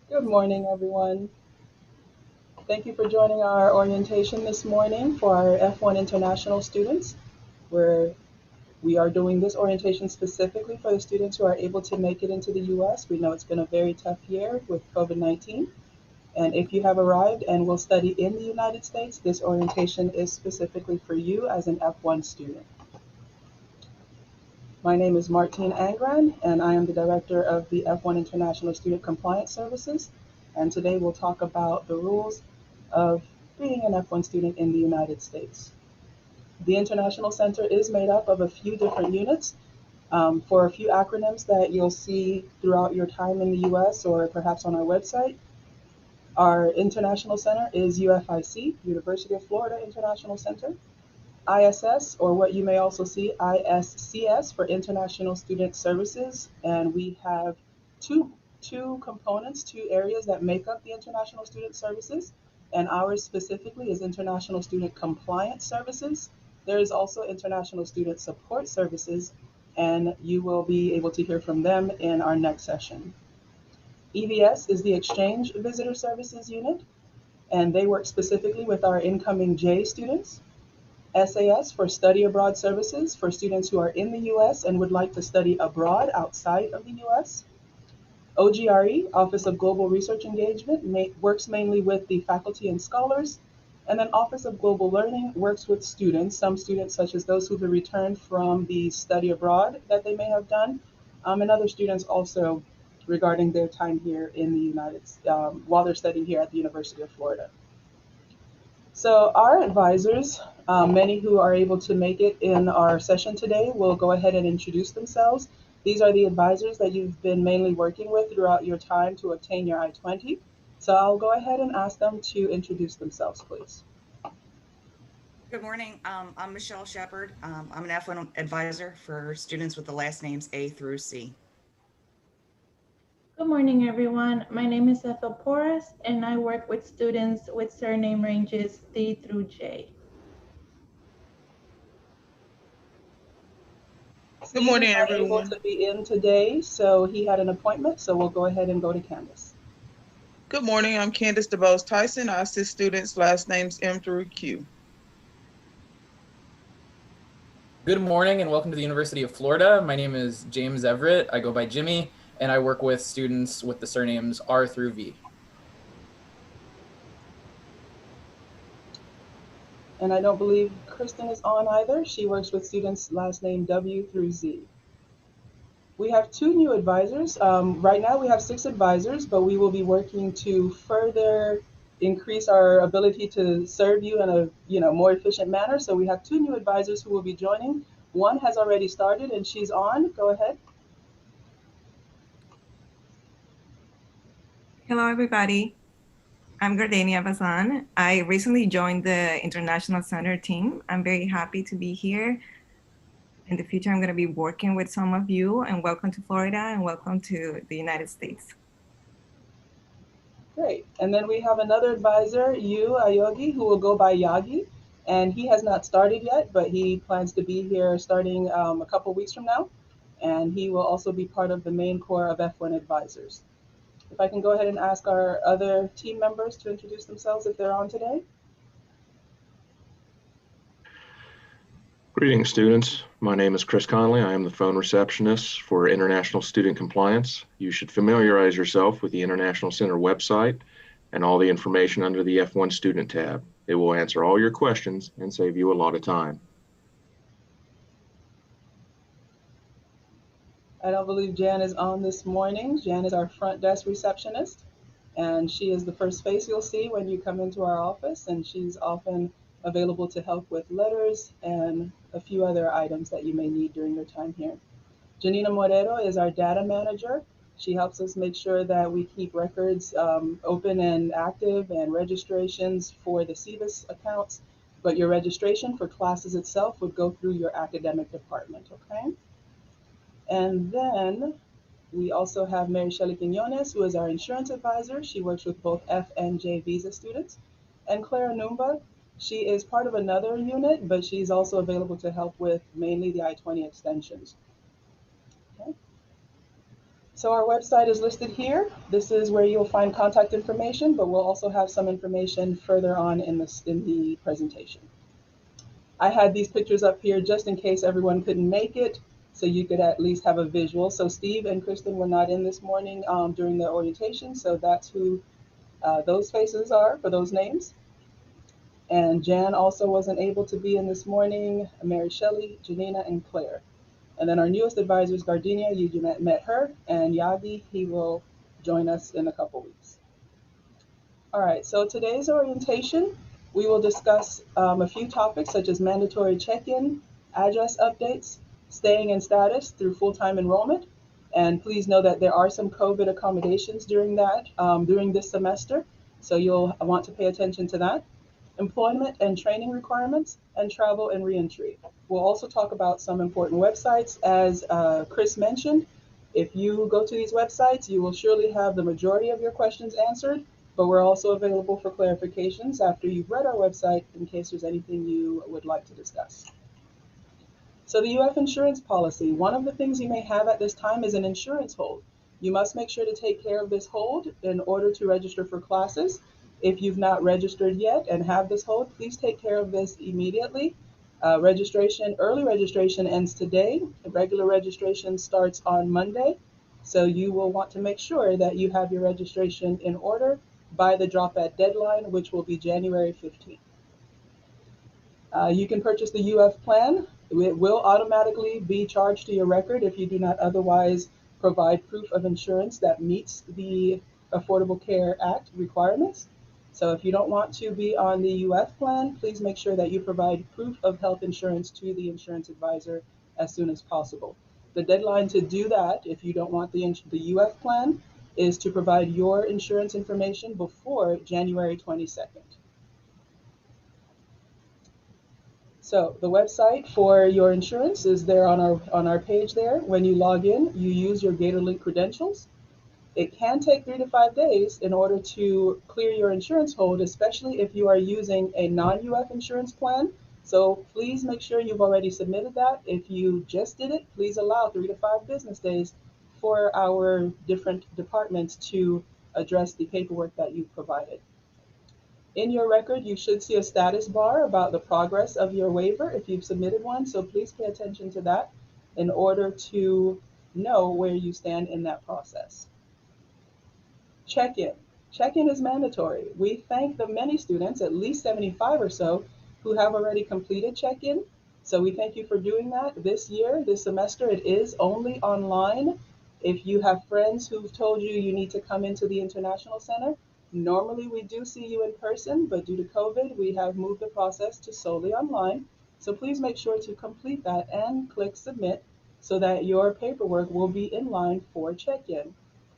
Good morning, everyone. Thank you for joining our orientation this morning for our F1 international students. Where we are doing this orientation specifically for the students who are able to make it into the US. We know it's been a very tough year with COVID-19. And if you have arrived and will study in the United States, this orientation is specifically for you as an F1 student. My name is Martine Angran, and I am the director of the F1 International Student Compliance Services. And today we'll talk about the rules of being an F1 student in the United States. The International Center is made up of a few different units. For a few acronyms that you'll see throughout your time in the US or perhaps on our website, our International Center is UFIC, University of Florida International Center. ISS, or what you may also see, ISCS for International Student Services. And we have two components, two areas that make up the International Student Services. And ours specifically is International Student Compliance Services. There is also International Student Support Services, and you will be able to hear from them in our next session. EVS is the Exchange Visitor Services Unit, and they work specifically with our incoming J students. SAS for Study Abroad Services for students who are in the US and would like to study abroad outside of the US. OGRE, Office of Global Research Engagement, works mainly with the faculty and scholars. And then Office of Global Learning works with students, some students such as those who have returned from the study abroad that they may have done, and other students also regarding their time here in the United States while they're studying here at the University of Florida. So our advisors, many who are able to make it in our session today, will go ahead and introduce themselves. These are the advisors that you've been mainly working with throughout your time to obtain your I-20. So I'll go ahead and ask them to introduce themselves, please. Good morning. I'm Michelle Shepard. I'm an F1 advisor for students with the last names A through C. Good morning, everyone. My name is Ethel Porras, and I work with students with surname ranges D through J. Good Steve is morning, not able everyone. to be in today, so he had an appointment, so we'll go ahead and go to Candace. Good morning. I'm Candace DeBose Tyson. I assist students, last names M through Q. Good morning and welcome to the University of Florida. My name is James Everett. I go by Jimmy, and I work with students with the surnames R through V. And I don't believe Kristen is on either. She works with students last name W through Z. We have two new advisors. Right now we have six advisors, but we will be working to further increase our ability to serve you in a more efficient manner. So we have two new advisors who will be joining. One has already started and she's on. Go ahead. Hello, everybody. I'm Gardenia Bazan. I recently joined the International Center team. I'm very happy to be here. In the future, I'm going to be working with some of you, and welcome to Florida and welcome to the United States. Great. And then we have another advisor, Ayogi, who will go by Yagi. And he has not started yet, but he plans to be here starting a couple weeks from now. And he will also be part of the main core of F1 advisors. If I can go ahead and ask our other team members to introduce themselves if they're on today. Greetings, students. My name is Chris Conley. I am the phone receptionist for International Student Compliance. You should familiarize yourself with the International Center website and all the information under the F1 Student tab. It will answer all your questions and save you a lot of time. I don't believe Jan is on this morning. Jan is our front desk receptionist, and she is the first face you'll see when you come into our office, and she's often available to help with letters and a few other items that you may need during your time here. Janina Morero is our data manager. She helps us make sure that we keep records open and active and registrations for the CVIS accounts, but your registration for classes itself would go through your academic department, okay? And then we also have Mary Shelley Quinones, who is our insurance advisor. She works with both F and J visa students. And Clara Numba, she is part of another unit, but she's also available to help with mainly the I-20 extensions. Okay. So our website is listed here. This is where you'll find contact information, but we'll also have some information further on in the presentation. I had these pictures up here just in case everyone couldn't make it, so you could at least have a visual. So Steve and Kristen were not in this morning during the orientation, so that's who those faces are for those names. And Jan also wasn't able to be in this morning, Mary Shelley, Janina, and Claire. And then our newest advisor is Gardenia. You met her, and Yagi, he will join us in a couple weeks. All right, so today's orientation, we will discuss a few topics such as mandatory check-in, address updates, staying in status through full-time enrollment. And please know that there are some COVID accommodations during this semester, so you'll want to pay attention to that. Employment and training requirements, and travel and reentry. We'll also talk about some important websites. As Chris mentioned, if you go to these websites, you will surely have the majority of your questions answered, but we're also available for clarifications after you've read our website in case there's anything you would like to discuss. So the UF insurance policy, one of the things you may have at this time is an insurance hold. You must make sure to take care of this hold in order to register for classes. If you've not registered yet and have this hold, please take care of this immediately. Early registration ends today. Regular registration starts on Monday. So you will want to make sure that you have your registration in order by the drop-at deadline, which will be January 15th. You can purchase the UF plan. It will automatically be charged to your record if you do not otherwise provide proof of insurance that meets the Affordable Care Act requirements. So if you don't want to be on the UF plan, please make sure that you provide proof of health insurance to the insurance advisor as soon as possible. The deadline to do that, if you don't want the UF plan, is to provide your insurance information before January 22nd. So the website for your insurance is there on our page there. When you log in, you use your GatorLink credentials. It can take 3 to 5 days in order to clear your insurance hold, especially if you are using a non-UF insurance plan. So please make sure you've already submitted that. If you just did it, please allow 3 to 5 business days for our different departments to address the paperwork that you've provided. In your record, you should see a status bar about the progress of your waiver if you've submitted one. So please pay attention to that in order to know where you stand in that process. Check-in. Check-in is mandatory. We thank the many students, at least 75 or so, who have already completed check-in. So we thank you for doing that. This year, this semester, it is only online. If you have friends who've told you you need to come into the International Center, normally we do see you in person, but due to COVID, we have moved the process to solely online. So please make sure to complete that and click submit so that your paperwork will be in line for check-in.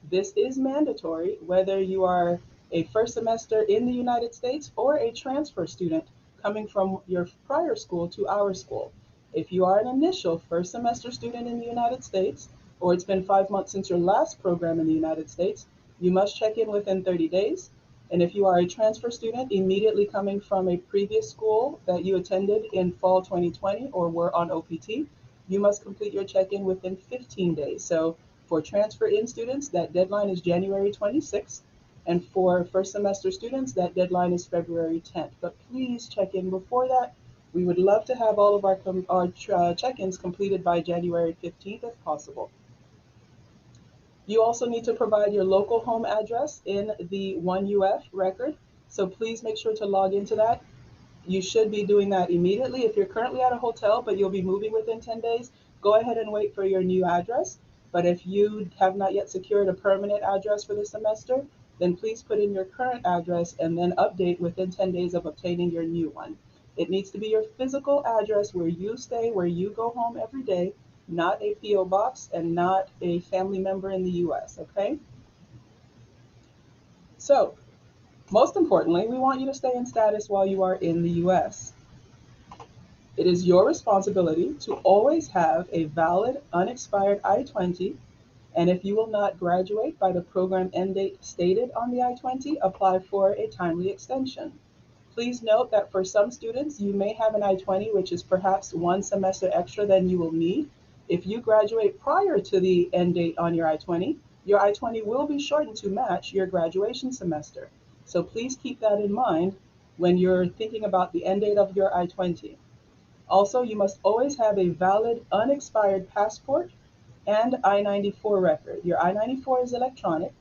This is mandatory whether you are a first semester in the United States or a transfer student coming from your prior school to our school. If you are an initial first semester student in the United States, or it's been 5 months since your last program in the United States, you must check in within 30 days. And if you are a transfer student immediately coming from a previous school that you attended in fall 2020 or were on OPT, you must complete your check-in within 15 days. So for transfer in students, that deadline is January 26th. And for first semester students, that deadline is February 10th. But please check in before that. We would love to have all of our check-ins completed by January 15th if possible. You also need to provide your local home address in the 1UF record. So please make sure to log into that. You should be doing that immediately. If you're currently at a hotel, but you'll be moving within 10 days, go ahead and wait for your new address. But if you have not yet secured a permanent address for the semester, then please put in your current address and then update within 10 days of obtaining your new one. It needs to be your physical address where you stay, where you go home every day, not a PO box and not a family member in the US, okay? So, most importantly, we want you to stay in status while you are in the US. It is your responsibility to always have a valid, unexpired I-20, and if you will not graduate by the program end date stated on the I-20, apply for a timely extension. Please note that for some students, you may have an I-20 which is perhaps 1 semester extra than you will need. If you graduate prior to the end date on your I-20, your I-20 will be shortened to match your graduation semester. So please keep that in mind when you're thinking about the end date of your I-20. Also, you must always have a valid, unexpired passport and I-94 record. Your I-94 is electronic,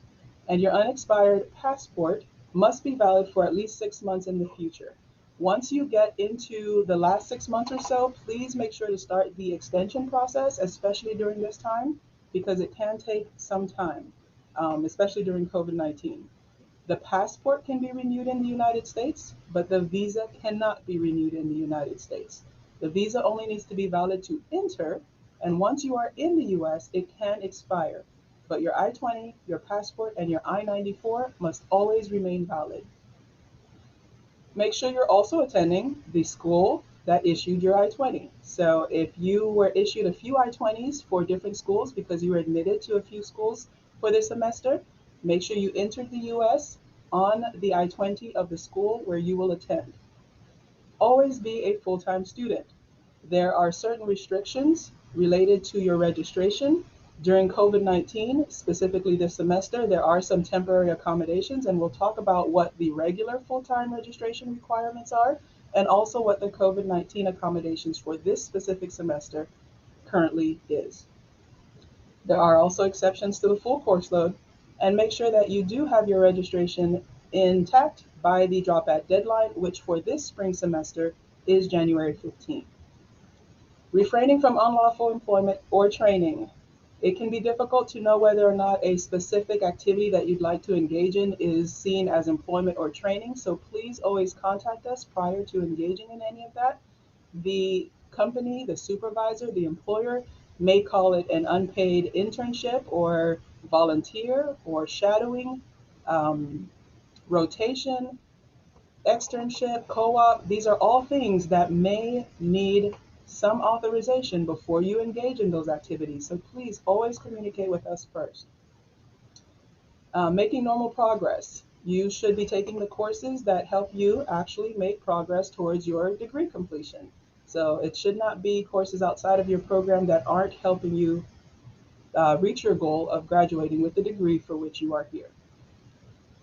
and your unexpired passport must be valid for at least 6 months in the future. Once you get into the last 6 months or so, please make sure to start the extension process, especially during this time, because it can take some time, especially during COVID-19. The passport can be renewed in the United States, but the visa cannot be renewed in the United States. The visa only needs to be valid to enter, and once you are in the US, it can expire. But your I-20, your passport, and your I-94 must always remain valid. Make sure you're also attending the school that issued your I-20. So if you were issued a few I-20s for different schools because you were admitted to a few schools for this semester, make sure you entered the US on the I-20 of the school where you will attend. Always be a full-time student. There are certain restrictions related to your registration. During COVID-19, specifically this semester, there are some temporary accommodations, and we'll talk about what the regular full-time registration requirements are, and also what the COVID-19 accommodations for this specific semester currently is. There are also exceptions to the full course load, and make sure that you do have your registration intact by the drop-at deadline, which for this spring semester is January 15th. Refraining from unlawful employment or training. It can be difficult to know whether or not a specific activity that you'd like to engage in is seen as employment or training, so please always contact us prior to engaging in any of that. The company, the supervisor, the employer may call it an unpaid internship or volunteer or shadowing, rotation, externship, co-op. These are all things that may need some authorization before you engage in those activities. So please always communicate with us first. Making normal progress. You should be taking the courses that help you actually make progress towards your degree completion. So it should not be courses outside of your program that aren't helping you reach your goal of graduating with the degree for which you are here.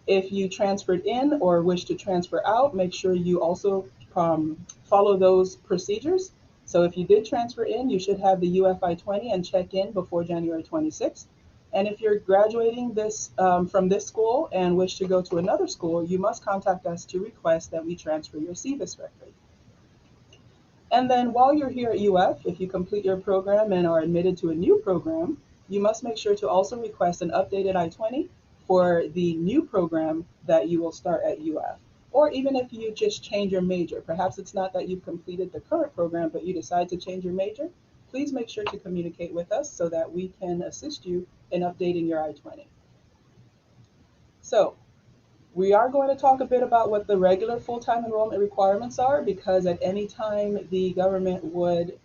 If you transferred in or wish to transfer out, make sure you also follow those procedures. So if you did transfer in, you should have the UFI-20 and check in before January 26th. And if you're graduating this from this school and wish to go to another school, you must contact us to request that we transfer your CVIS record. And then while you're here at UF, if you complete your program and are admitted to a new program, you must make sure to also request an updated I-20 for the new program that you will start at UF. Or even if you just change your major, perhaps it's not that you've completed the current program, but you decide to change your major, please make sure to communicate with us so that we can assist you in updating your I-20. So we are going to talk a bit about what the regular full-time enrollment requirements are, because at any time the government would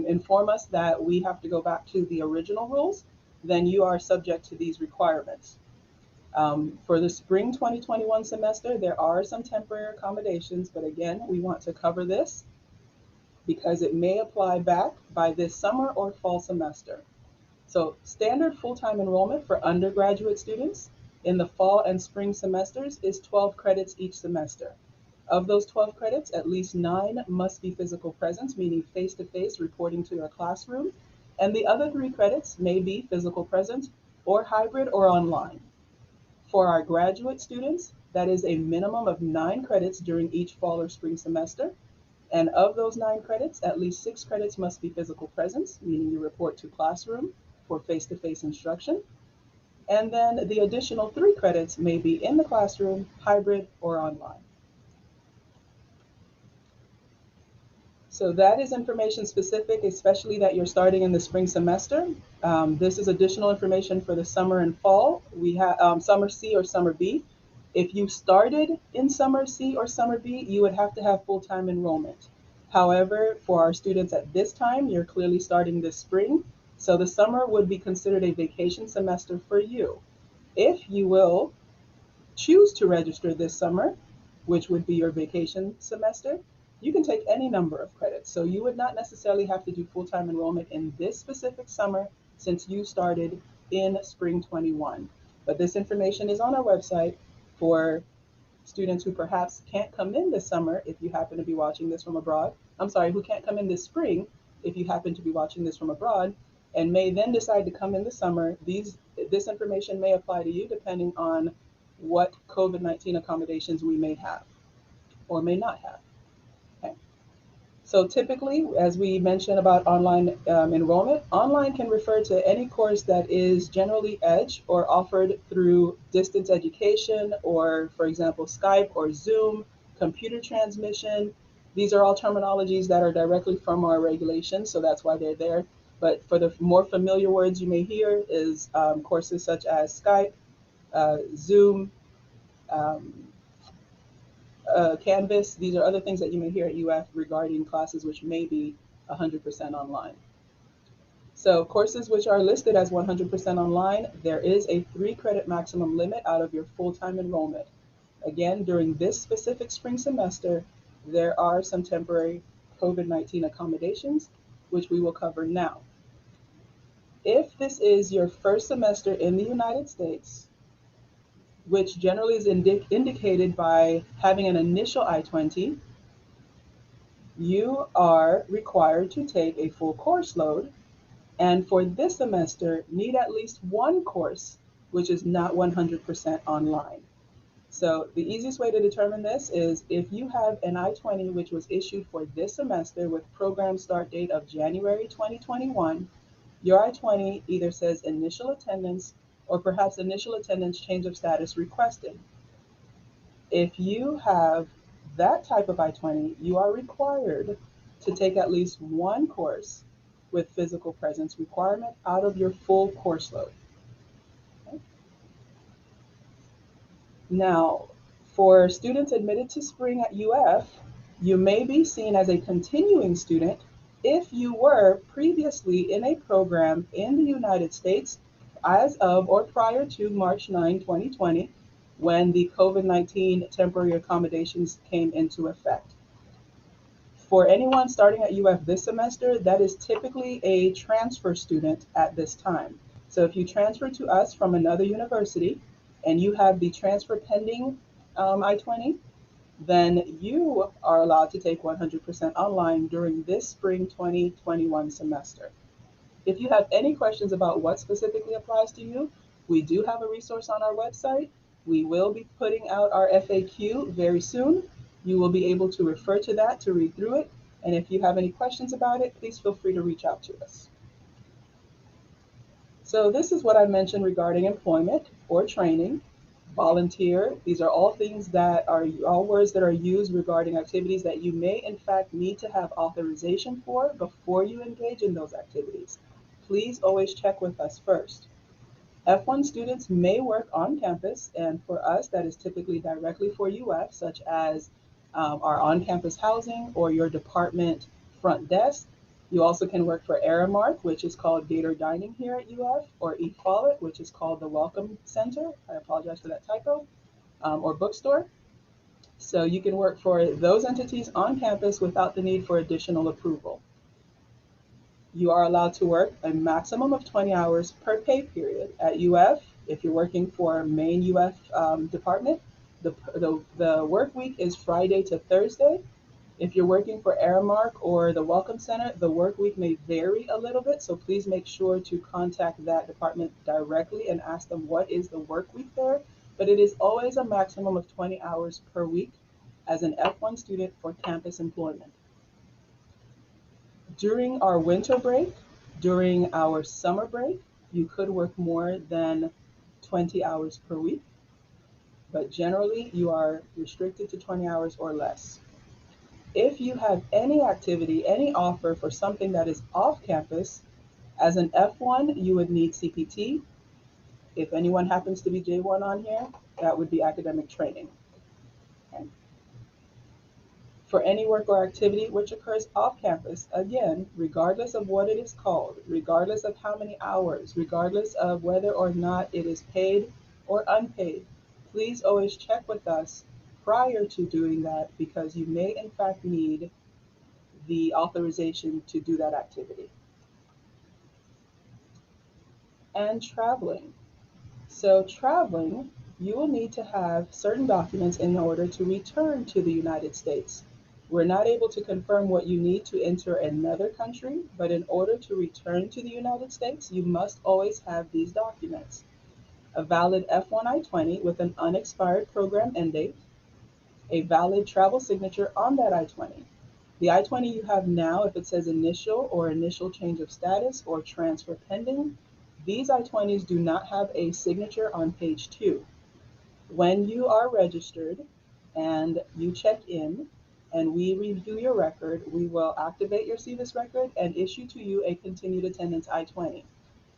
inform us that we have to go back to the original rules, then you are subject to these requirements. For the spring 2021 semester, there are some temporary accommodations, but again, we want to cover this because it may apply back by this summer or fall semester. So standard full-time enrollment for undergraduate students in the fall and spring semesters is 12 credits each semester. Of those 12 credits, at least 9 must be physical presence, meaning face-to-face reporting to your classroom, and the other 3 credits may be physical presence or hybrid or online. For our graduate students, that is a minimum of 9 credits during each fall or spring semester. And of those 9 credits, at least 6 credits must be physical presence, meaning you report to classroom for face-to-face instruction. And then the additional 3 credits may be in the classroom, hybrid, or online. So that is information specific, especially that you're starting in the spring semester. This is additional information for the summer and fall. We have summer C or summer B. If you started in summer C or summer B, you would have to have full-time enrollment. However, for our students at this time, you're clearly starting this spring. So the summer would be considered a vacation semester for you. If you will choose to register this summer, which would be your vacation semester, you can take any number of credits. So you would not necessarily have to do full-time enrollment in this specific summer since you started in spring 21. But this information is on our website for students who perhaps can't come in this summer if you happen to be watching this from abroad. I'm sorry, who can't come in this spring if you happen to be watching this from abroad and may then decide to come in the summer. This information may apply to you depending on what COVID-19 accommodations we may have or may not have. Okay. So typically, as we mentioned about online enrollment, online can refer to any course that is generally EDGE or offered through distance education or, for example, Skype or Zoom, computer transmission. These are all terminologies that are directly from our regulations, so that's why they're there. But for the more familiar words you may hear is courses such as Skype, Zoom, um, Canvas. These are other things that you may hear at UF regarding classes which may be 100% online. So courses which are listed as 100% online, there is a 3-credit maximum limit out of your full-time enrollment. Again, during this specific spring semester, there are some temporary COVID-19 accommodations, which we will cover now. If this is your first semester in the United States, which generally is indicated by having an initial I-20, you are required to take a full course load, and for this semester, need at least one course, which is not 100% online. So the easiest way to determine this is if you have an I-20 which was issued for this semester with program start date of January 2021, your I-20 either says initial attendance or perhaps initial attendance change of status requested. If you have that type of I-20, you are required to take at least one course with physical presence requirement out of your full course load. Okay. Now, for students admitted to spring at UF, you may be seen as a continuing student if you were previously in a program in the United States as of or prior to March 9, 2020, when the COVID-19 temporary accommodations came into effect. For anyone starting at UF this semester, that is typically a transfer student at this time. So if you transfer to us from another university and you have the transfer pending I-20, then you are allowed to take 100% online during this spring 2021 semester. If you have any questions about what specifically applies to you, we do have a resource on our website. We will be putting out our FAQ very soon. You will be able to refer to that to read through it. And if you have any questions about it, please feel free to reach out to us. So this is what I mentioned regarding employment or training, volunteer. These are all things that are all words that are used regarding activities that you may in fact need to have authorization for before you engage in those activities. Please always check with us first. F1 students may work on campus, and for us, that is typically directly for UF, such as our on-campus housing or your department front desk. You also can work for Aramark, which is called Gator Dining here at UF, or Eat Follett, which is called the Welcome Center. I apologize for that typo, or bookstore. So you can work for those entities on campus without the need for additional approval. You are allowed to work a maximum of 20 hours per pay period at UF. If you're working for main UF department, the work week is Friday to Thursday. If you're working for Aramark or the Welcome Center, the work week may vary a little bit, so please make sure to contact that department directly and ask them what is the work week there. But it is always a maximum of 20 hours per week as an F1 student for campus employment. During our winter break, during our summer break, you could work more than 20 hours per week, but generally you are restricted to 20 hours or less. If you have any activity, any offer for something that is off campus, as an F1, you would need CPT. If anyone happens to be J1 on here, that would be academic training. Okay. For any work or activity which occurs off campus, again, regardless of what it is called, regardless of how many hours, regardless of whether or not it is paid or unpaid, please always check with us prior to doing that, because you may in fact need the authorization to do that activity. and traveling. So traveling, you will need to have certain documents in order to return to the United States. We're not able to confirm what you need to enter another country, but in order to return to the United States, you must always have these documents. A valid F1 I-20 with an unexpired program end date, a valid travel signature on that I-20. The I-20 you have now, if it says initial or initial change of status or transfer pending, these I-20s do not have a signature on page 2. When you are registered and you check in and we review your record, we will activate your CVIS record and issue to you a continued attendance I-20.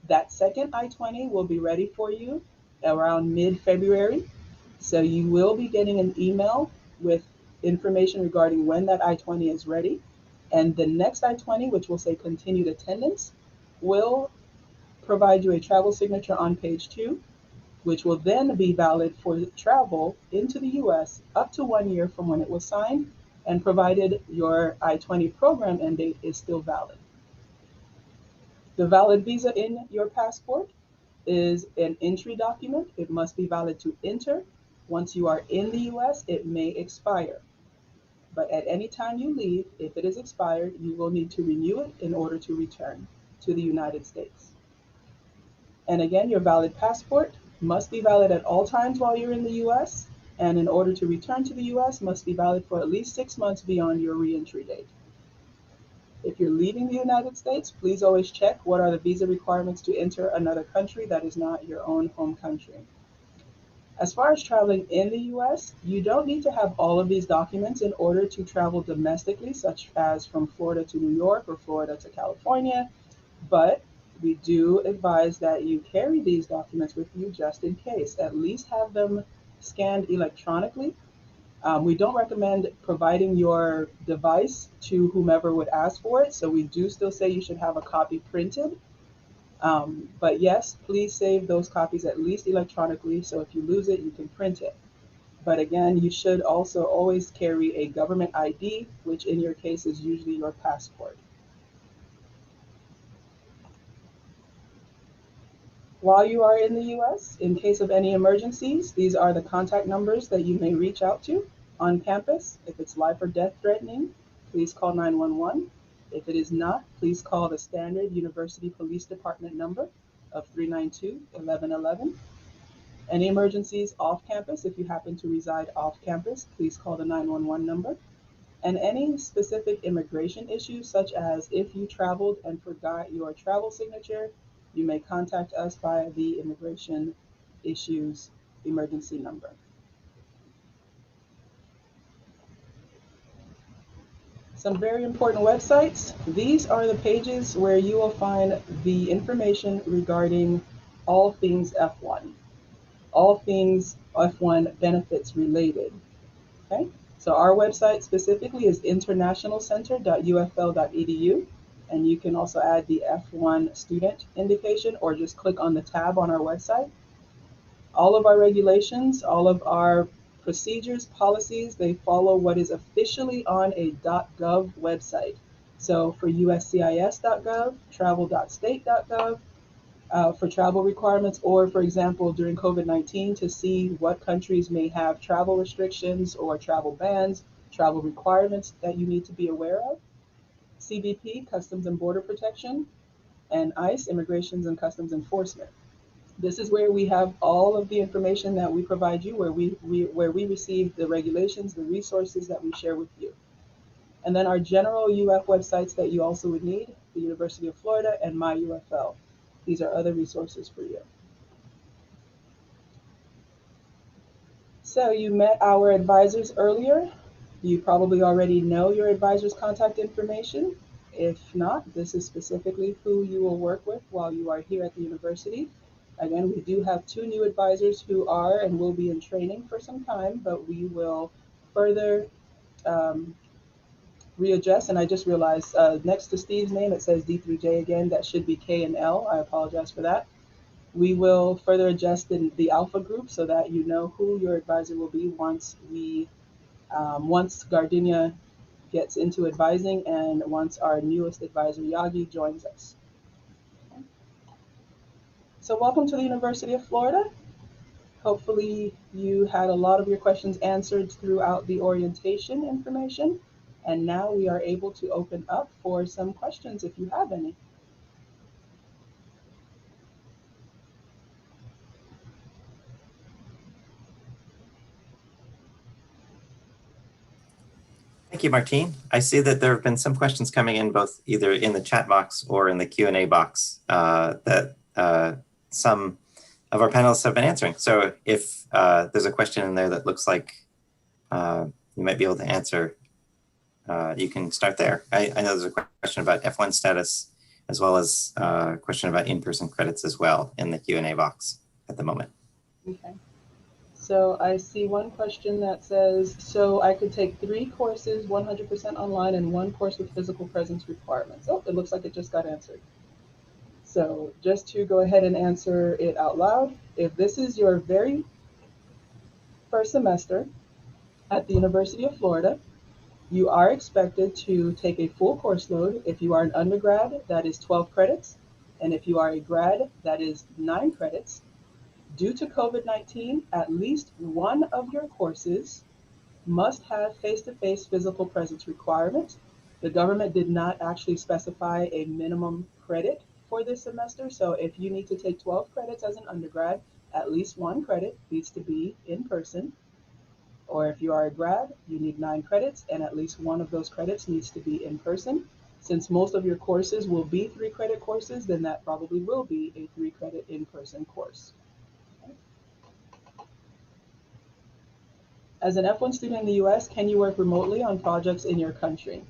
That second I-20 will be ready for you around mid-February. So you will be getting an email with information regarding when that I-20 is ready. And the next I-20, which will say continued attendance, will provide you a travel signature on page 2, which will then be valid for travel into the US up to 1 year from when it was signed, and provided your I-20 program end date is still valid. The valid visa in your passport is an entry document. It must be valid to enter. Once you are in the US, it may expire. But at any time you leave, if it is expired, you will need to renew it in order to return to the United States. And again, your valid passport must be valid at all times while you're in the US, and in order to return to the US, must be valid for at least 6 months beyond your reentry date. If you're leaving the United States, please always check what are the visa requirements to enter another country that is not your own home country. As far as traveling in the US, you don't need to have all of these documents in order to travel domestically, such as from Florida to New York or Florida to California, but we do advise that you carry these documents with you just in case. At least have them scanned electronically. We don't recommend providing your device to whomever would ask for it, so we do still say you should have a copy printed. But yes, please save those copies at least electronically, so if you lose it, you can print it. But again, you should also always carry a government ID, which in your case is usually your passport. While you are in the US, in case of any emergencies, these are the contact numbers that you may reach out to on campus. If it's life or death threatening, please call 911. If it is not, please call the standard University Police Department number of 392-1111. Any emergencies off campus, if you happen to reside off campus, please call the 911 number. And any specific immigration issues, such as if you traveled and forgot your travel signature, you may contact us via the immigration issues emergency number. Some very important websites. These are the pages where you will find the information regarding all things F1, all things F1 benefits related. Okay, so our website specifically is internationalcenter.ufl.edu, and you can also add the F1 student indication or just click on the tab on our website. All of our regulations, all of our procedures, policies, they follow what is officially on a .gov website. So for uscis.gov, travel.state.gov, for travel requirements, or for example, during COVID-19 to see what countries may have travel restrictions or travel bans, travel requirements that you need to be aware of. CBP, Customs and Border Protection, and ICE, Immigrations and Customs Enforcement. This is where we have all of the information that we provide you, where we receive the regulations, the resources that we share with you. And then our general UF websites that you also would need, the University of Florida and MyUFL. These are other resources for you. So you met our advisors earlier. You probably already know your advisor's contact information. If not, this is specifically who you will work with while you are here at the university. Again, we do have 2 new advisors who are and will be in training for some time, but we will further readjust. And I just realized next to Steve's name, it says D through J again. That should be K and L. I apologize for that. We will further adjust in the alpha group so that you know who your advisor will be once Gardenia gets into advising and once our newest advisor, Ayogi, joins us. So welcome to the University of Florida. Hopefully you had a lot of your questions answered throughout the orientation information. And now we are able to open up for some questions if you have any. Thank you, Martine. I see that there have been some questions coming in both either in the chat box or in the Q&A box that some of our panelists have been answering. So if there's a question in there that looks like you might be able to answer, you can start there. I know there's a question about F1 status, as well as a question about in-person credits as well in the Q&A box at the moment. Okay. So I see one question that says, so I could take 3 courses 100% online and 1 course with physical presence requirements. Oh, it looks like it just got answered. So just to go ahead and answer it out loud, if this is your very first semester at the University of Florida, you are expected to take a full course load. If you are an undergrad, that is 12 credits. And if you are a grad, that is 9 credits. Due to COVID-19, at least one of your courses must have face-to-face physical presence requirements. The government did not actually specify a minimum credit for this semester. So if you need to take 12 credits as an undergrad, at least 1 credit needs to be in person. Or if you are a grad, you need 9 credits, and at least 1 of those credits needs to be in person. Since most of your courses will be 3-credit courses, then that probably will be a 3-credit in-person course. As an F1 student in the US, can you work remotely on projects in your country?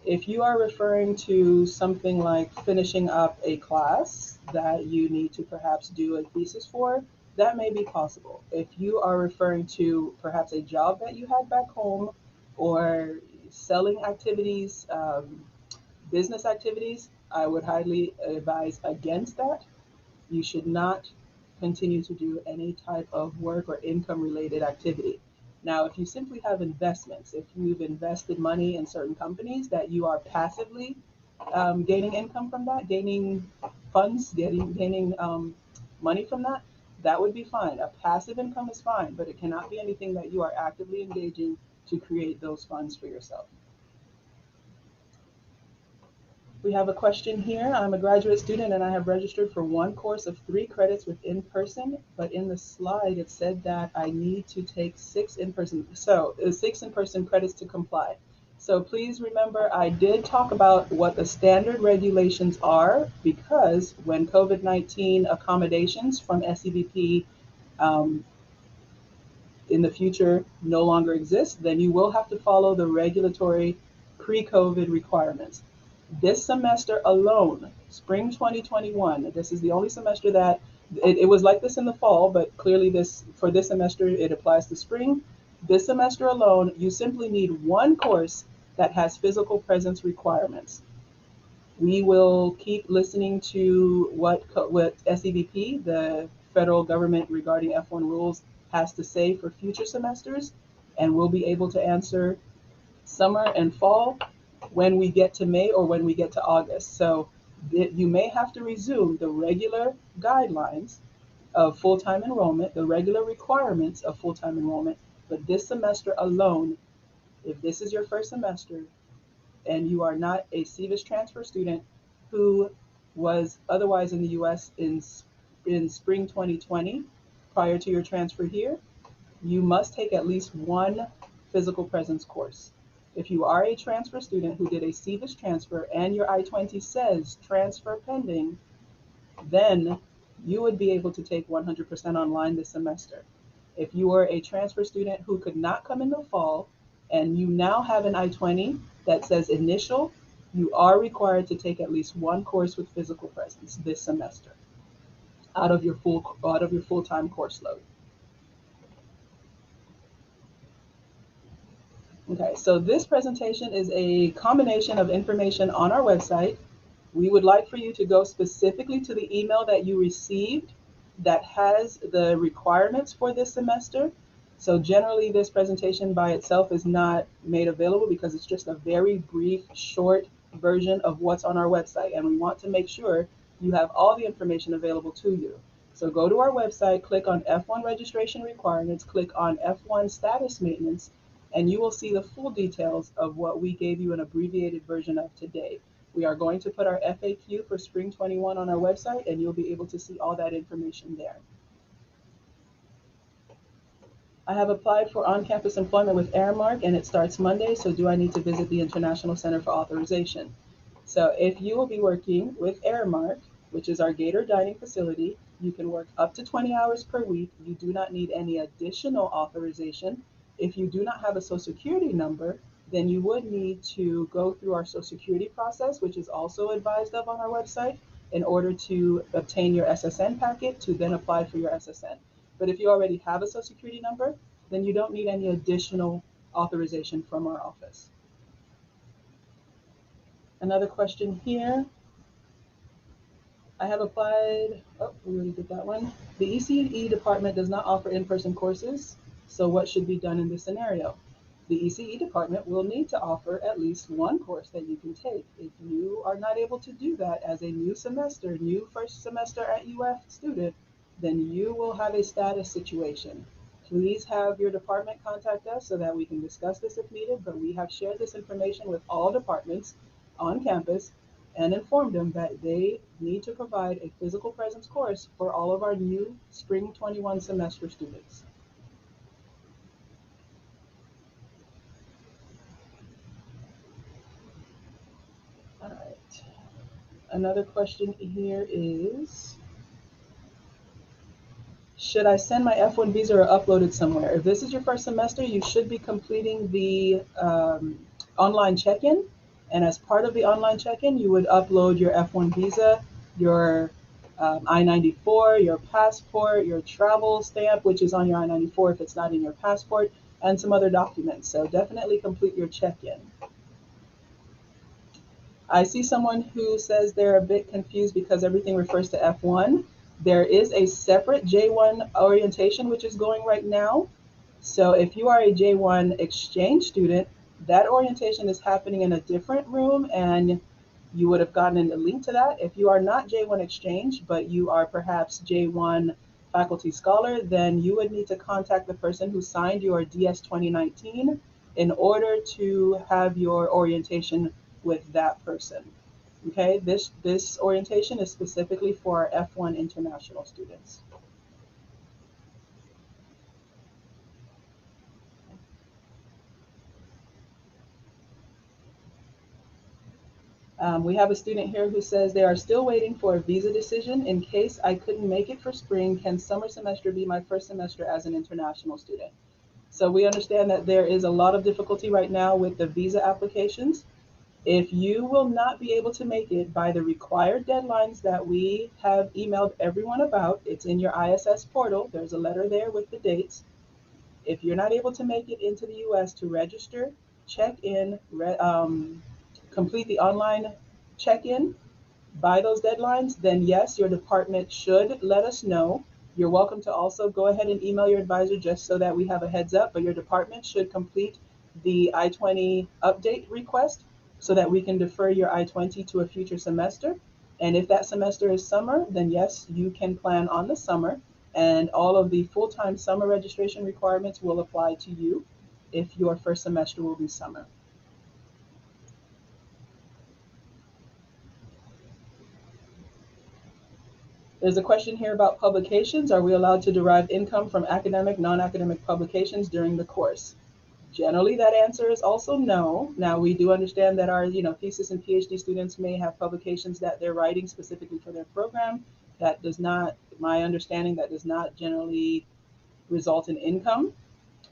If you are referring to something like finishing up a class that you need to perhaps do a thesis for, that may be possible. If you are referring to perhaps a job that you had back home or selling activities, business activities, I would highly advise against that. You should not continue to do any type of work or income related activity. Now, if you simply have investments, if you've invested money in certain companies that you are passively gaining income from that, gaining funds, gaining money from that, that would be fine. A passive income is fine, but it cannot be anything that you are actively engaging to create those funds for yourself. We have a question here. I'm a graduate student and I have registered for 1 course of 3 credits with in-person, but in the slide it said that I need to take 6 in-person, so 6 in-person credits to comply. So please remember, I did talk about what the standard regulations are, because when COVID-19 accommodations from SEVP in the future no longer exist, then you will have to follow the regulatory pre-COVID requirements. This semester alone, spring 2021, this is the only semester that it was like this in the fall, but clearly for this semester it applies to spring. This semester alone, you simply need 1 course that has physical presence requirements. We will keep listening to what SEVP, the federal government regarding F1 rules, has to say for future semesters, and we'll be able to answer summer and fall when we get to May or when we get to August. So you may have to resume the regular guidelines of full-time enrollment, the regular requirements of full-time enrollment, but this semester alone, if this is your first semester and you are not a CVIS transfer student who was otherwise in the US in spring 2020, prior to your transfer here, you must take at least 1 physical presence course. If you are a transfer student who did a CVIS transfer and your I-20 says transfer pending, then you would be able to take 100% online this semester. If you are a transfer student who could not come in the fall and you now have an I-20 that says initial, you are required to take at least 1 course with physical presence this semester out of your full-time course load. Okay, so this presentation is a combination of information on our website. We would like for you to go specifically to the email that you received that has the requirements for this semester. So generally this presentation by itself is not made available because it's just a very brief, short version of what's on our website. And we want to make sure you have all the information available to you. So go to our website, click on F1 registration requirements, click on F1 status maintenance, and you will see the full details of what we gave you an abbreviated version of today. We are going to put our FAQ for Spring 21 on our website, and you'll be able to see all that information there. I have applied for on-campus employment with Aramark, and it starts Monday, so do I need to visit the International Center for Authorization? So if you will be working with Aramark, which is our Gator dining facility, you can work up to 20 hours per week. You do not need any additional authorization. If you do not have a Social Security number, then you would need to go through our Social Security process, which is also advised of on our website, in order to obtain your SSN packet to then apply for your SSN. But if you already have a Social Security number, then you don't need any additional authorization from our office. Another question here. I have applied, oh, we already did that one. The ECE department does not offer in-person courses, so what should be done in this scenario? The ECE department will need to offer at least one course that you can take. If you are not able to do that as a new semester, new first semester at UF student, then you will have a status situation. Please have your department contact us so that we can discuss this if needed, but we have shared this information with all departments on campus and informed them that they need to provide a physical presence course for all of our new Spring 21 semester students. All right. Another question here is, should I send my F1 visa or upload it somewhere? If this is your first semester, you should be completing the online check-in. And as part of the online check-in, you would upload your F1 visa, your I-94, your passport, your travel stamp, which is on your I-94 if it's not in your passport, and some other documents. So definitely complete your check-in. I see someone who says they're a bit confused because everything refers to F1. There is a separate J1 orientation which is going right now. So if you are a J1 exchange student, that orientation is happening in a different room, and you would have gotten a link to that. If you are not J1 exchange, but you are perhaps J1 faculty scholar, then you would need to contact the person who signed your DS 2019 in order to have your orientation with that person. Okay, this orientation is specifically for our F1 international students. We have a student here who says they are still waiting for a visa decision. In case I couldn't make it for spring, can summer semester be my first semester as an international student? So we understand that there is a lot of difficulty right now with the visa applications. If you will not be able to make it by the required deadlines that we have emailed everyone about, it's in your ISS portal. There's a letter there with the dates. If you're not able to make it into the US to register, check in, complete the online check-in by those deadlines, then yes, your department should let us know. You're welcome to also go ahead and email your advisor just so that we have a heads up, but your department should complete the I-20 update request so that we can defer your I-20 to a future semester. And if that semester is summer, then yes, you can plan on the summer, and all of the full-time summer registration requirements will apply to you if your first semester will be summer. There's a question here about publications. Are we allowed to derive income from academic, non-academic publications during the course? Generally, that answer is also no. Now, we do understand that our thesis and PhD students may have publications that they're writing specifically for their program. That does not, my understanding, that does not generally result in income.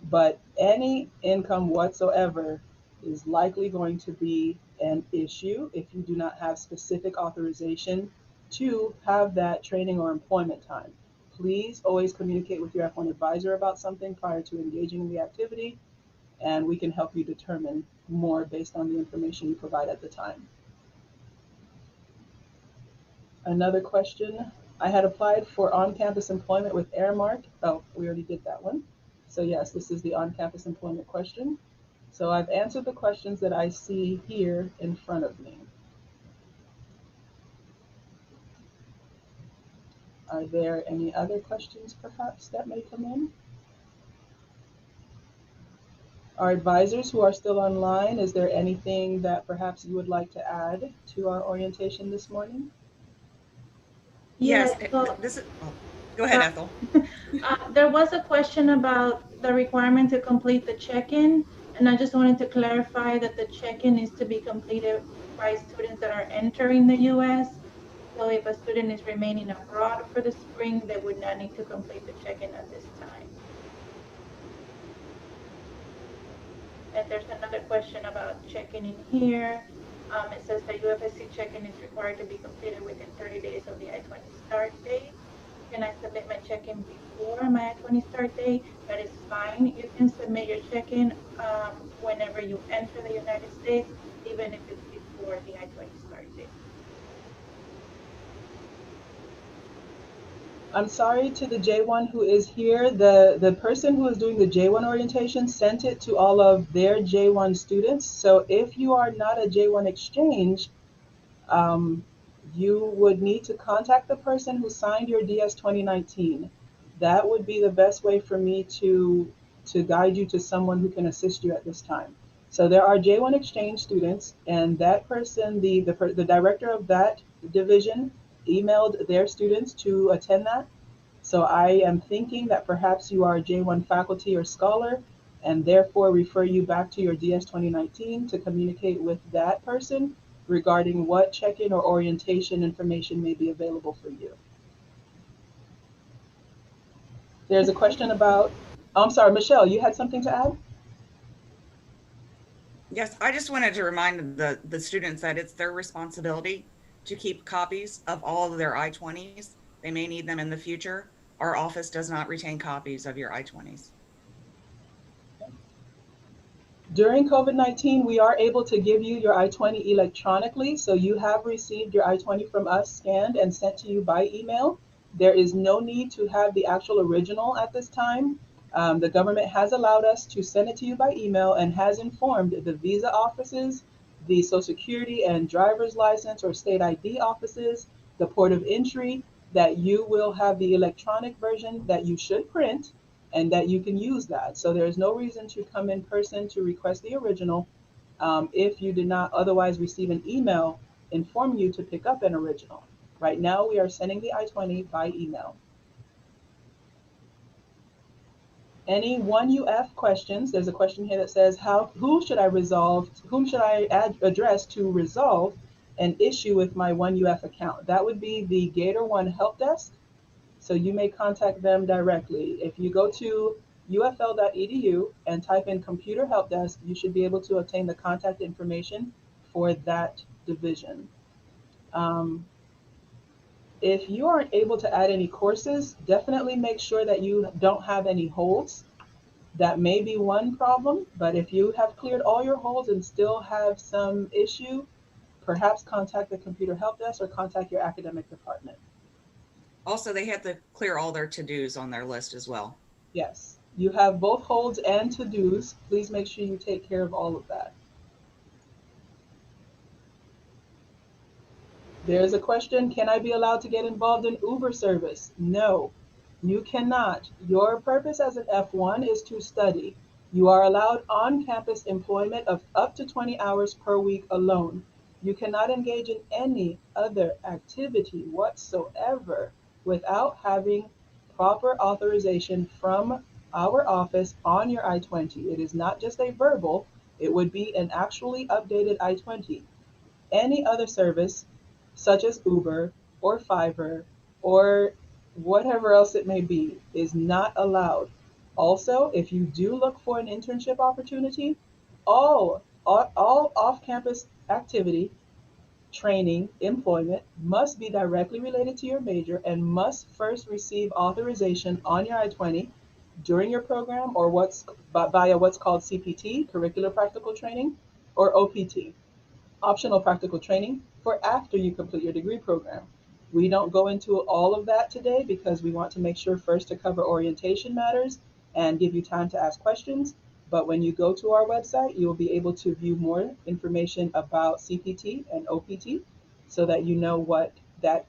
But any income whatsoever is likely going to be an issue if you do not have specific authorization to have that training or employment time. Please always communicate with your F1 advisor about something prior to engaging in the activity, and we can help you determine more based on the information you provide at the time. Another question, I had applied for on-campus employment with Aramark. Oh, we already did that one. So yes, this is the on-campus employment question. So I've answered the questions that I see here in front of me. Are there any other questions perhaps that may come in? Our advisors who are still online, is there anything that perhaps you would like to add to our orientation this morning? Yes, So, this is, oh, go ahead, Ethel. there was a question about the requirement to complete the check-in, and I just wanted to clarify that the check-in is to be completed by students that are entering the U.S. So if a student is remaining abroad for the spring, they would not need to complete the check-in at this time. And there's another question about checking in here. It says that UFSC check-in is required to be completed within 30 days of the I-20 start date. Can I submit my check-in before my I-20 start date? That is fine. You can submit your check-in whenever you enter the United States, even if it's before the I-20 start date. I'm sorry to the J1 who is here. The person who is doing the J1 orientation sent it to all of their J1 students. So if you are not a J1 exchange, you would need to contact the person who signed your DS 2019. That would be the best way for me to guide you to someone who can assist you at this time. So there are J1 exchange students, and that person, the director of that division, emailed their students to attend that. So I am thinking that perhaps you are a J1 faculty or scholar, and therefore refer you back to your DS 2019 to communicate with that person regarding what check-in or orientation information may be available for you. There's a question about, oh, I'm sorry, Michelle, you had something to add? Yes, I just wanted to remind the students that it's their responsibility to keep copies of all of their I-20s. They may need them in the future. Our office does not retain copies of your I-20s. During COVID-19, we are able to give you your I-20 electronically, so you have received your I-20 from us scanned and sent to you by email. There is no need to have the actual original at this time. The government has allowed us to send it to you by email and has informed the visa offices, the Social Security and driver's license or state ID offices, the port of entry, that you will have the electronic version that you should print and that you can use that. So there's no reason to come in person to request the original if you did not otherwise receive an email informing you to pick up an original. Right now, we are sending the I-20 by email. Any 1UF questions? There's a question here that says, whom should I address to resolve an issue with my 1UF account? That would be the Gator One help desk. So you may contact them directly. If you go to ufl.edu and type in computer help desk, you should be able to obtain the contact information for that division. If you aren't able to add any courses, definitely make sure that you don't have any holds. That may be one problem, but if you have cleared all your holds and still have some issue, perhaps contact the computer help desk or contact your academic department. Also, they have to clear all their to-dos on their list as well. Yes, you have both holds and to-dos. Please make sure you take care of all of that. There's a question, can I be allowed to get involved in Uber service? No, you cannot. Your purpose as an F1 is to study. You are allowed on-campus employment of up to 20 hours per week alone. You cannot engage in any other activity whatsoever without having proper authorization from our office on your I-20. It is not just a verbal, it would be an actually updated I-20. Any other service, such as Uber or Fiverr or whatever else it may be, is not allowed. Also, if you do look for an internship opportunity, all off-campus activity, training, employment must be directly related to your major and must first receive authorization on your I-20 during your program or via what's called CPT, curricular practical training, or OPT, optional practical training, for after you complete your degree program. We don't go into all of that today because we want to make sure first to cover orientation matters and give you time to ask questions. But when you go to our website, you'll be able to view more information about CPT and OPT so that you know what that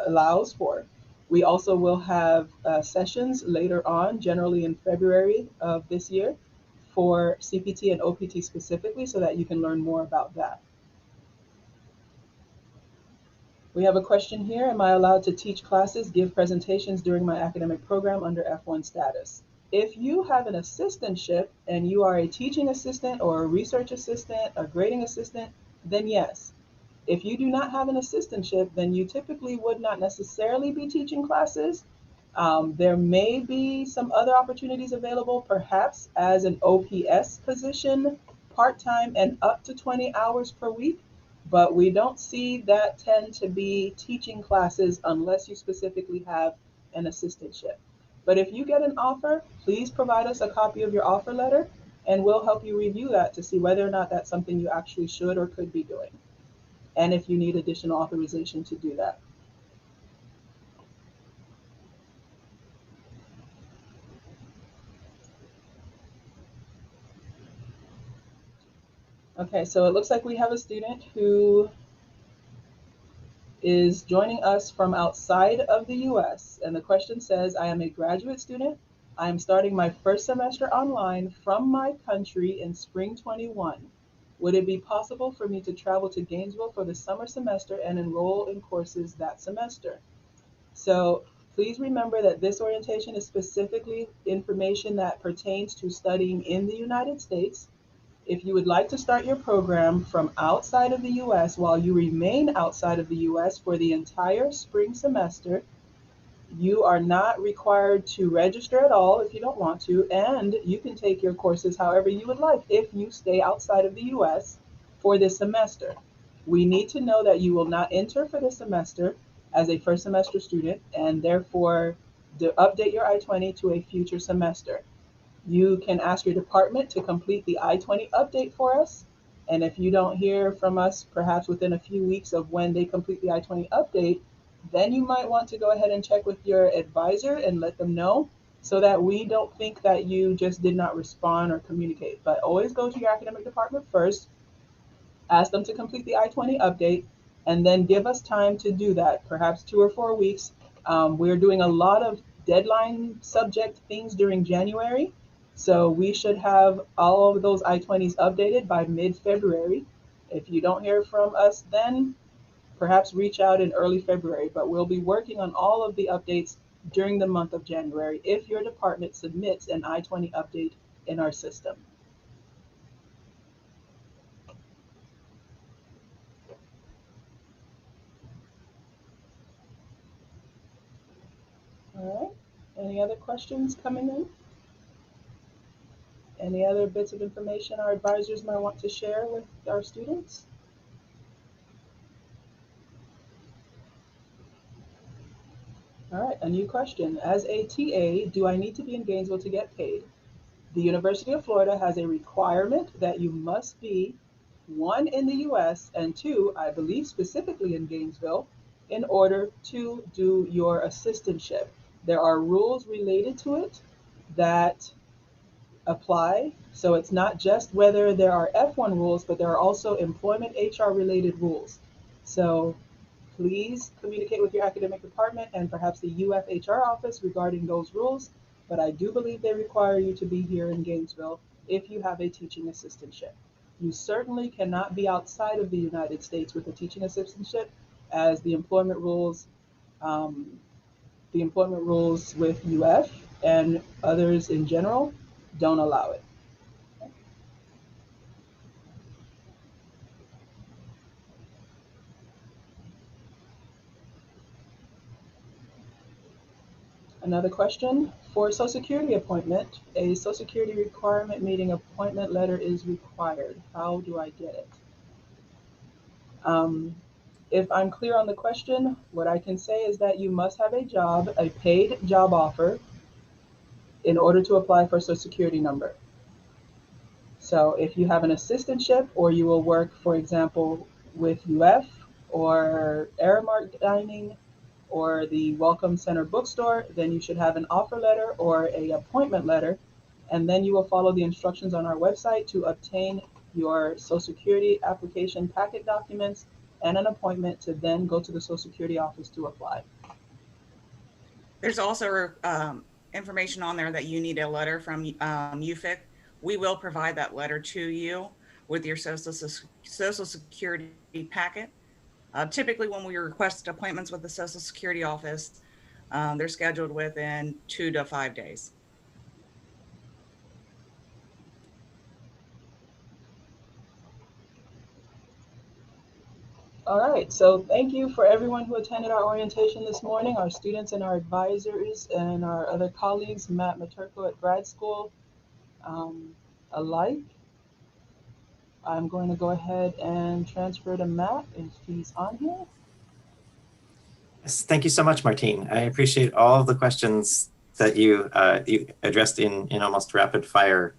allows for. We also will have sessions later on, generally in February of this year, for CPT and OPT specifically, so that you can learn more about that. We have a question here. Am I allowed to teach classes, give presentations during my academic program under F1 status? If you have an assistantship and you are a teaching assistant or a research assistant, a grading assistant, then yes. If you do not have an assistantship, then you typically would not necessarily be teaching classes. There may be some other opportunities available, perhaps as an OPS position, part-time and up to 20 hours per week, but we don't see that tend to be teaching classes unless you specifically have an assistantship. But if you get an offer, please provide us a copy of your offer letter and we'll help you review that to see whether or not that's something you actually should or could be doing, and if you need additional authorization to do that. Okay, so it looks like we have a student who is joining us from outside of the US. And the question says, I am a graduate student. I am starting my first semester online from my country in spring 21. Would it be possible for me to travel to Gainesville for the summer semester and enroll in courses that semester? So please remember that this orientation is specifically information that pertains to studying in the United States. If you would like to start your program from outside of the US while you remain outside of the US for the entire spring semester, you are not required to register at all if you don't want to, and you can take your courses however you would like if you stay outside of the US for this semester. We need to know that you will not enter for this semester as a first semester student, and therefore update your I-20 to a future semester. You can ask your department to complete the I-20 update for us. And if you don't hear from us, perhaps within a few weeks of when they complete the I-20 update, then you might want to go ahead and check with your advisor and let them know so that we don't think that you just did not respond or communicate. But always go to your academic department first, ask them to complete the I-20 update, and then give us time to do that, perhaps 2 or 4 weeks. We're doing a lot of deadline subject things during January. So we should have all of those I-20s updated by mid-February. If you don't hear from us then, perhaps reach out in early February, but we'll be working on all of the updates during the month of January if your department submits an I-20 update in our system. All right, any other questions coming in? Any other bits of information our advisors might want to share with our students? All right, a new question. As a TA, do I need to be in Gainesville to get paid? The University of Florida has a requirement that you must be, 1, in the US, and 2, I believe specifically in Gainesville, in order to do your assistantship. There are rules related to it that apply. So it's not just whether there are F1 rules, but there are also employment HR related rules. So please communicate with your academic department and perhaps the UFHR office regarding those rules. But I do believe they require you to be here in Gainesville if you have a teaching assistantship. You certainly cannot be outside of the United States with a teaching assistantship, as the employment rules with UF and others in general don't allow it. Another question, for a Social Security appointment, a Social Security requirement meeting appointment letter is required. How do I get it? If I'm clear on the question, what I can say is that you must have a job, a paid job offer, in order to apply for a Social Security number. So if you have an assistantship or you will work, for example, with UF or Aramark Dining or the Welcome Center bookstore, then you should have an offer letter or a appointment letter, and then you will follow the instructions on our website to obtain your Social Security application packet documents and an appointment to then go to the Social Security office to apply. There's also information on there that you need a letter from UFIC. We will provide that letter to you with your Social Security packet. Typically, when we request appointments with the Social Security office, they're scheduled within 2 to 5 days. All right, so thank you for everyone who attended our orientation this morning, our students and our advisors and our other colleagues, Matt Materko at grad school alike. I'm going to go ahead and transfer to Matt if he's on here. Yes, thank you so much, Martine. I appreciate all of the questions that you addressed in almost rapid fire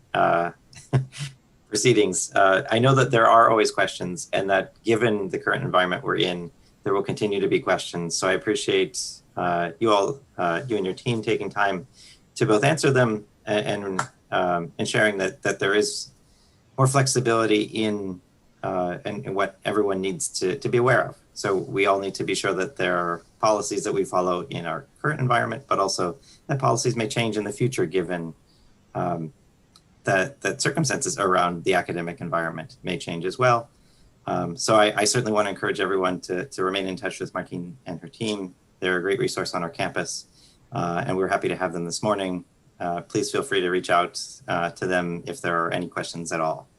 proceedings. I know that there are always questions, and that given the current environment we're in, there will continue to be questions. So I appreciate you all, you and your team taking time to both answer them and sharing that there is more flexibility in what everyone needs to be aware of. So we all need to be sure that there are policies that we follow in our current environment, but also that policies may change in the future given that circumstances around the academic environment may change as well. So I certainly want to encourage everyone to remain in touch with Martine and her team. They're a great resource on our campus, and we're happy to have them this morning. Please feel free to reach out to them if there are any questions at all.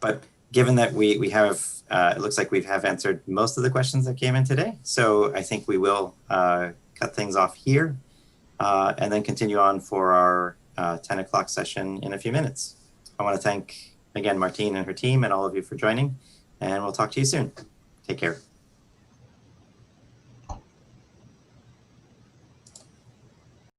But given that we have, it looks like we have answered most of the questions that came in today. So I think we will cut things off here and then continue on for our 10 o'clock session in a few minutes. I want to thank again Martine and her team and all of you for joining, and we'll talk to you soon. Take care.